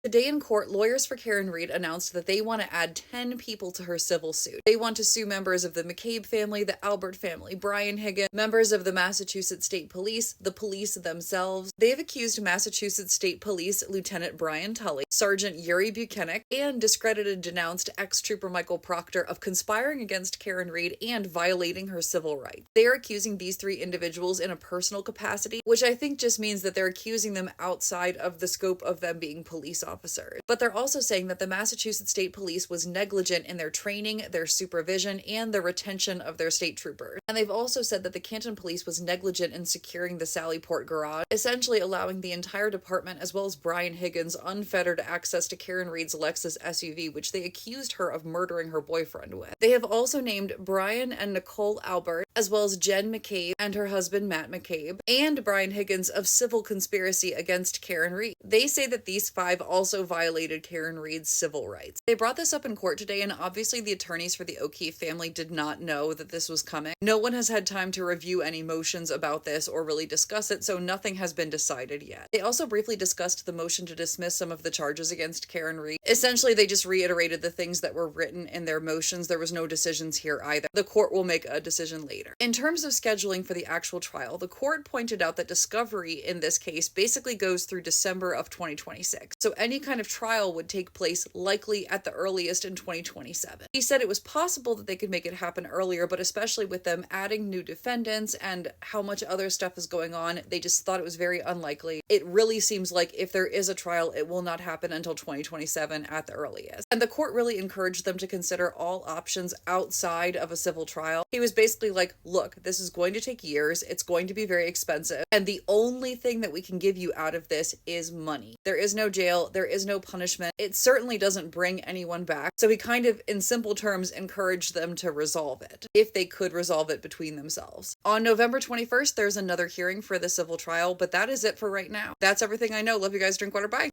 Today in court, lawyers for Karen Read announced that they want to add 10 people to her civil suit. They want to sue members of the McCabe family, the Albert family, Brian Higgins, members of the Massachusetts State Police, the police themselves. They have accused Massachusetts State Police Lieutenant Brian Tully, Sergeant Yuri Buchanan, and discredited denounced ex-trooper Michael Proctor of conspiring against Karen Read and violating her civil rights. They are accusing these three individuals in a personal capacity, which I think just means that they're accusing them outside of the scope of them being police officers. But they're also saying that the Massachusetts State Police was negligent in their training, their supervision, and the retention of their state troopers. And they've also said that the Canton Police was negligent in securing the Sallyport garage, essentially allowing the entire department as well as Brian Higgins unfettered access to Karen Read's Lexus SUV, which they accused her of murdering her boyfriend with. They have also named Brian and Nicole Albert, as well as Jen McCabe and her husband Matt McCabe, and Brian Higgins of civil conspiracy against Karen Read. They say that these five also violated Karen Read's civil rights. They brought this up in court today, and obviously the attorneys for the O'Keefe family did not know that this was coming. No one has had time to review any motions about this or really discuss it, so nothing has been decided yet. They also briefly discussed the motion to dismiss some of the charges against Karen Read. Essentially, they just reiterated the things that were written in their motions. There was no decisions here either. The court will make a decision later. In terms of scheduling for the actual trial, the court pointed out that discovery in this case basically goes through December of 2026. So any kind of trial would take place likely at the earliest in 2027. He said it was possible that they could make it happen earlier, but especially with them adding new defendants and how much other stuff is going on, they just thought it was very unlikely. It really seems like if there is a trial, it will not happen until 2027 at the earliest. And the court really encouraged them to consider all options outside of a civil trial. He was basically like, look, this is going to take years. It's going to be very expensive. And the only thing that we can give you out of this is money. There is no jail. There is no punishment. It certainly doesn't bring anyone back. So he kind of, in simple terms, encouraged them to resolve it, if they could resolve it between themselves. On November 21st, there's another hearing for the civil trial, but that is it for right now. That's everything I know. Love you guys. Drink water. Bye.